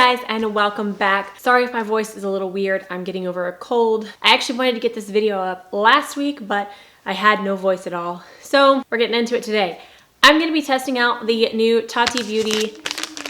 guys, and welcome back. Sorry if my voice is a little weird. I'm getting over a cold. I actually wanted to get this video up last week, but I had no voice at all. So we're getting into it today. I'm going to be testing out the new Tati Beauty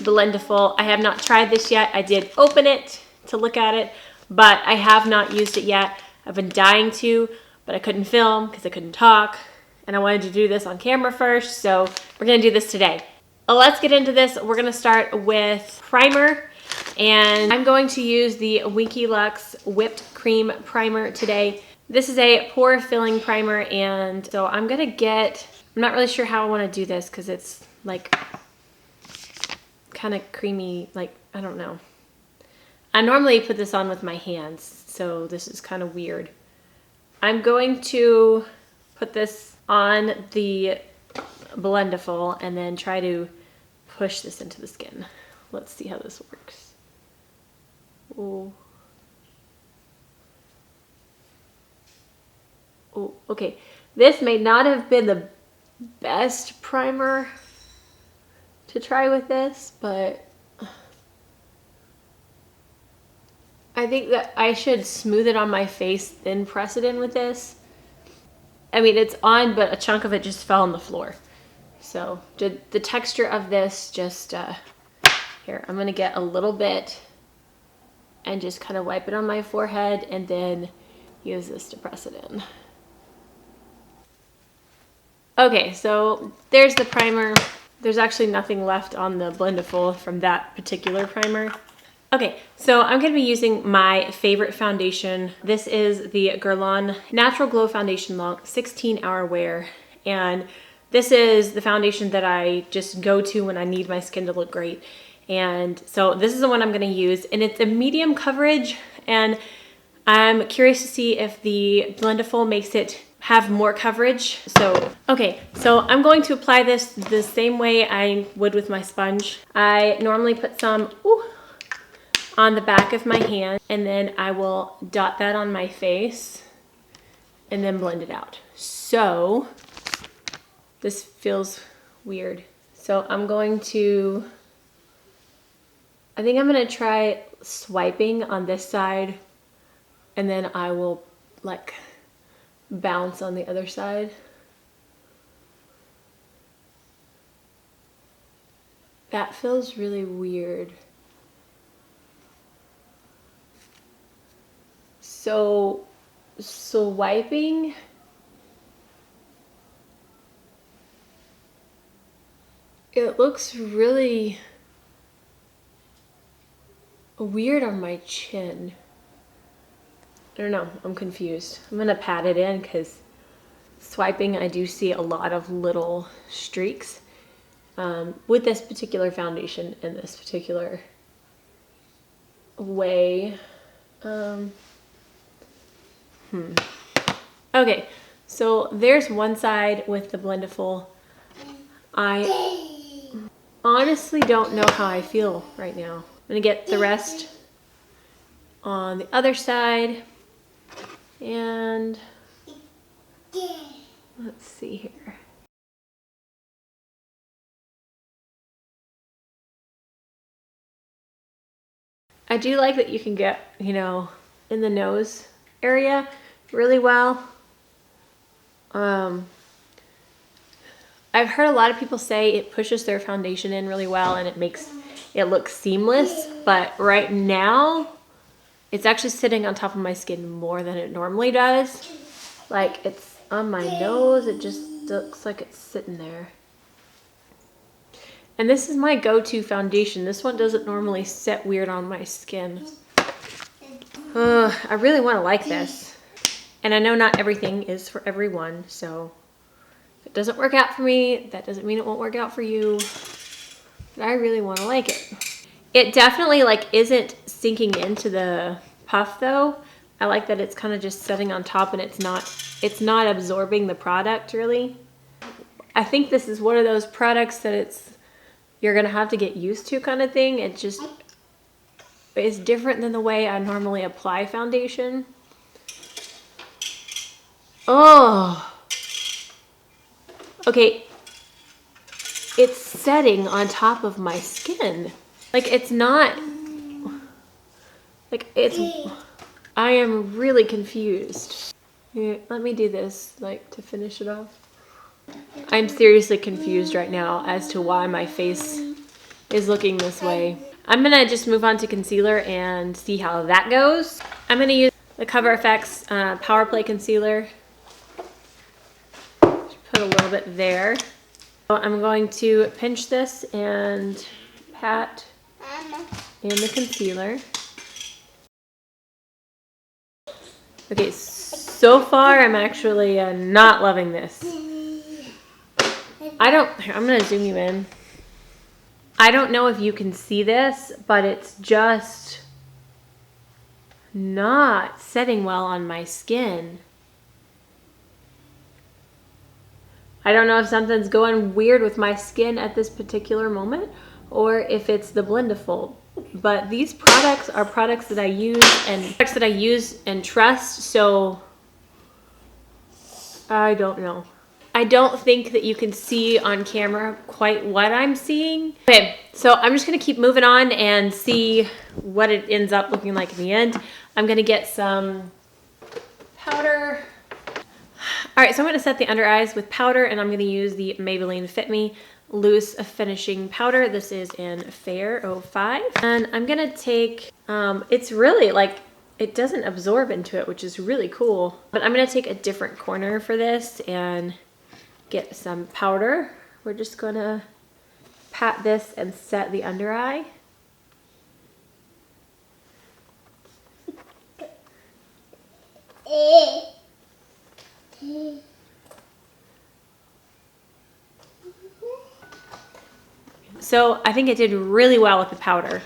Blendiful. I have not tried this yet. I did open it to look at it, but I have not used it yet. I've been dying to, but I couldn't film because I couldn't talk. And I wanted to do this on camera first, so we're going to do this today. Let's get into this. We're going to start with primer, and I'm going to use the Winky Lux Whipped Cream Primer today. This is a pore filling primer, and so I'm going to get, I'm not really sure how I want to do this because it's like kind of creamy, like, I don't know. I normally put this on with my hands, so this is kind of weird. I'm going to put this on the Blendiful and then try to push this into the skin. Let's see how this works. Oh, okay. This may not have been the best primer to try with this, but I think that I should smooth it on my face, then press it in with this. I mean, it's on, but a chunk of it just fell on the floor. So the texture of this just, here, I'm gonna get a little bit and just kind of wipe it on my forehead and then use this to press it in. Okay, so there's the primer. There's actually nothing left on the Blendiful from that particular primer. Okay, so I'm going to be using my favorite foundation. This is the Guerlain Natural Glow Foundation Long 16-Hour Wear. And this is the foundation that I just go to when I need my skin to look great. And so this is the one I'm going to use. And it's a medium coverage. And I'm curious to see if the Blendiful makes it have more coverage. So, okay, so I'm going to apply this the same way I would with my sponge. I normally put some, on the back of my hand, and then I will dot that on my face and then blend it out. So this feels weird. So I'm going to, I think I'm gonna try swiping on this side, and then I will like bounce on the other side. That feels really weird. So wiping, it looks really weird on my chin. I don't know, I'm confused. I'm gonna pat it in because swiping, I do see a lot of little streaks with this particular foundation in this particular way. Okay, so there's one side with the Blendiful. I honestly don't know how I feel right now. I'm gonna get the rest on the other side, and let's see here. I do like that you can get, you know, in the nose area really well. I've heard a lot of people say it pushes their foundation in really well and it makes it look seamless, but right now it's actually sitting on top of my skin more than it normally does. Like, it's on my nose, it just looks like it's sitting there. And this is my go-to foundation. This one doesn't normally sit weird on my skin. I really want to like this. And I know not everything is for everyone, so if it doesn't work out for me, that doesn't mean it won't work out for you. But I really want to like it. It definitely like isn't sinking into the puff though. I like that it's kind of just sitting on top and it's not absorbing the product really. I think this is one of those products that you're gonna have to get used to kind of thing. It just is different than the way I normally apply foundation. Oh, okay, it's setting on top of my skin. Like, it's not Like I am really confused. Here, let me do this, like, to finish it off. I'm seriously confused right now as to why my face is looking this way. I'm gonna just move on to concealer and see how that goes. I'm gonna use the Cover FX Power Play Concealer. Just put a little bit there. So I'm going to pinch this and pat in the concealer. Okay, so far I'm actually not loving this. I'm gonna zoom you in. I don't know if you can see this, but it's just not setting well on my skin. I don't know if something's going weird with my skin at this particular moment or if it's the Blendiful. But these products are products that I use and trust, so I don't know. I don't think that you can see on camera quite what I'm seeing. Okay, so I'm just gonna keep moving on and see what it ends up looking like in the end. I'm gonna get some powder. All right, so I'm gonna set the under eyes with powder, and I'm gonna use the Maybelline Fit Me Loose Finishing Powder. This is in Fair 05. And I'm gonna take, it's really like, it doesn't absorb into it, which is really cool. But I'm gonna take a different corner for this and get some powder. We're just gonna pat this and set the under eye. So I think it did really well with the powder.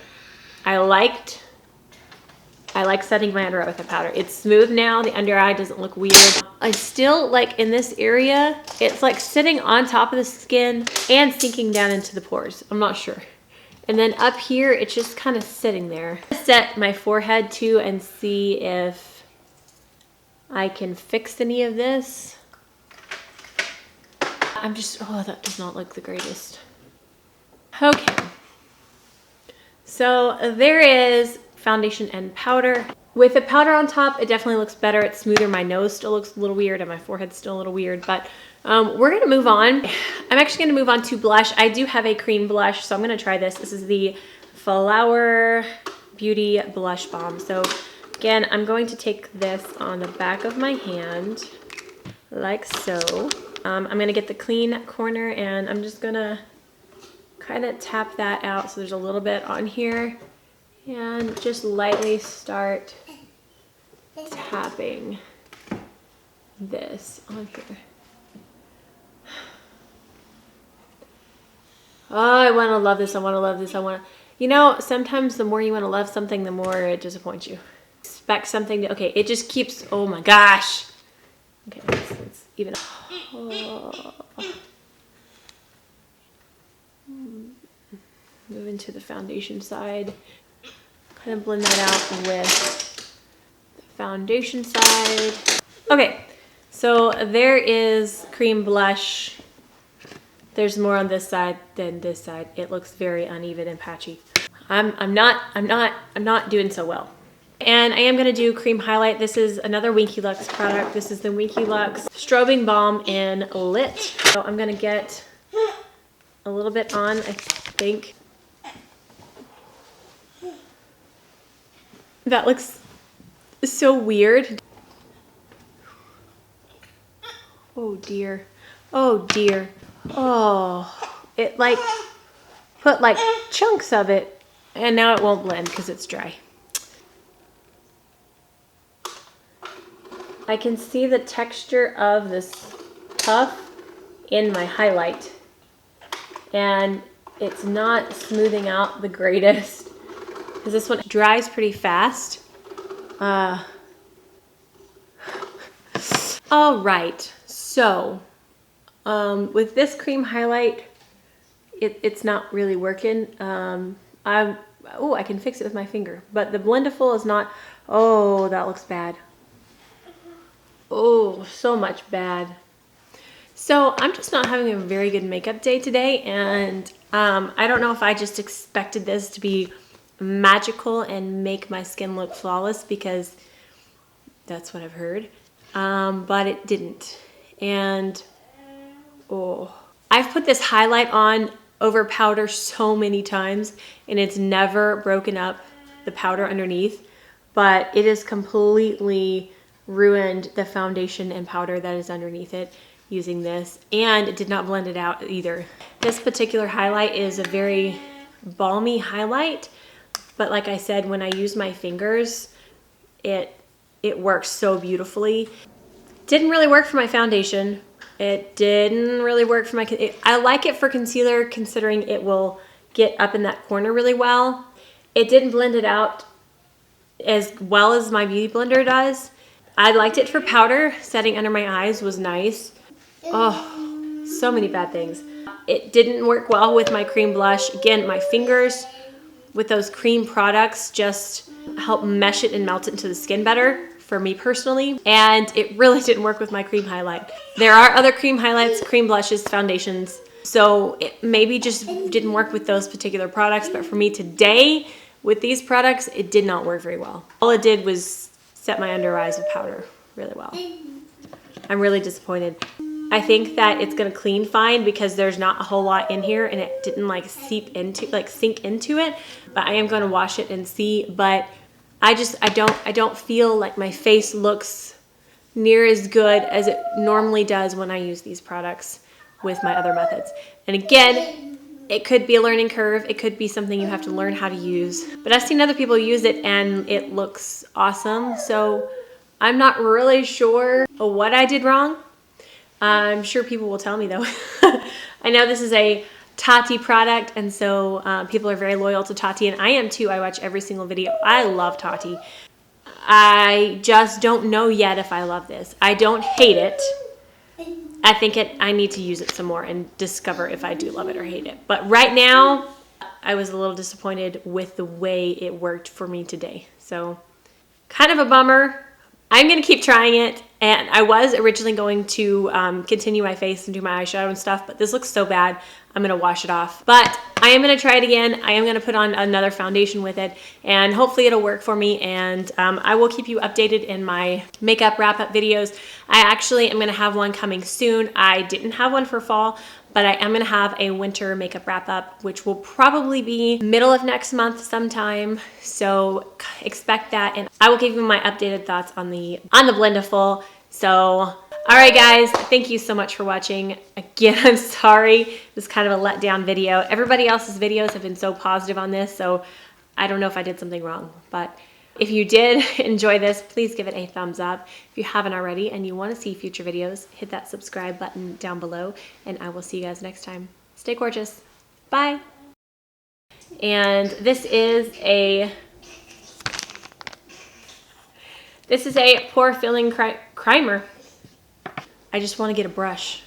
I like setting my under eye with the powder. It's smooth now. The under eye doesn't look weird. I still, like, in this area, it's like sitting on top of the skin and sinking down into the pores. I'm not sure. And then up here, it's just kind of sitting there. Set my forehead too and see if I can fix any of this. Oh, that does not look the greatest. Okay. So there is foundation and powder. With the powder on top, it definitely looks better. It's smoother. My nose still looks a little weird and my forehead's still a little weird, but we're gonna move on. I'm actually gonna move on to blush. I do have a cream blush, so I'm gonna try this. This is the Flower Beauty Blush Balm. So again, I'm going to take this on the back of my hand, like so. I'm gonna get the clean corner and I'm just gonna kind of tap that out so there's a little bit on here. And just lightly start tapping this on here. Oh, I want to love this. I want to love this. You know, sometimes the more you want to love something, the more it disappoints you. Expect something to, okay, it just keeps, oh my gosh. Okay, it's even, oh. Move into the foundation side. Kind of blend that out with the foundation side. Okay, so there is cream blush. There's more on this side than this side. It looks very uneven and patchy. I'm not doing so well. And I am gonna do cream highlight. This is another Winky Lux product. This is the Winky Lux Strobing Balm in Lit. So I'm gonna get a little bit on, I think. That looks so weird. Oh dear. Oh dear. Oh, it like put like chunks of it and now it won't blend because it's dry. I can see the texture of this puff in my highlight and it's not smoothing out the greatest. Because this one dries pretty fast. All right, so with this cream highlight, it's not really working. I can fix it with my finger, but the Blendiful is not. Oh, that looks bad. Oh, so much bad. So I'm just not having a very good makeup day today, and I don't know if I just expected this to be magical and make my skin look flawless, because that's what I've heard. But it didn't. And oh, I've put this highlight on over powder so many times and it's never broken up the powder underneath, but it has completely ruined the foundation and powder that is underneath it using this, and it did not blend it out either. This particular highlight is a very balmy highlight, but like I said, when I use my fingers, it works so beautifully. Didn't really work for my foundation. It didn't really work for my, I like it for concealer considering it will get up in that corner really well. It didn't blend it out as well as my Beauty Blender does. I liked it for powder. Setting under my eyes was nice. Oh, so many bad things. It didn't work well with my cream blush. Again, my fingers with those cream products just help mesh it and melt it into the skin better for me personally. And it really didn't work with my cream highlight. There are other cream highlights, cream blushes, foundations. So it maybe just didn't work with those particular products. But for me today, with these products, it did not work very well. All it did was set my under eyes with powder really well. I'm really disappointed. I think that it's gonna clean fine because there's not a whole lot in here and it didn't like sink into it, but I am gonna wash it and see. But I don't feel like my face looks near as good as it normally does when I use these products with my other methods. And again, it could be a learning curve. It could be something you have to learn how to use, but I've seen other people use it and it looks awesome. So I'm not really sure what I did wrong. I'm sure people will tell me though. I know this is a Tati product, and so people are very loyal to Tati, and I am too. I watch every single video. I love Tati. I just don't know yet if I love this. I don't hate it. I think I need to use it some more and discover if I do love it or hate it. But right now, I was a little disappointed with the way it worked for me today. So kind of a bummer. I'm going to keep trying it, and I was originally going to continue my face and do my eyeshadow and stuff, but this looks so bad, I'm going to wash it off. But I am going to try it again. I am going to put on another foundation with it, and hopefully it'll work for me, and I will keep you updated in my makeup wrap-up videos. I actually am going to have one coming soon. I didn't have one for fall, but I am going to have a winter makeup wrap-up, which will probably be middle of next month sometime. So expect that, and I will give you my updated thoughts on the Blendiful. So, all right, guys, thank you so much for watching. Again, I'm sorry. It was kind of a letdown video. Everybody else's videos have been so positive on this, so I don't know if I did something wrong. But if you did enjoy this, please give it a thumbs up. If you haven't already and you want to see future videos, hit that subscribe button down below, and I will see you guys next time. Stay gorgeous. Bye. And this is a pore filling primer. I just want to get a brush.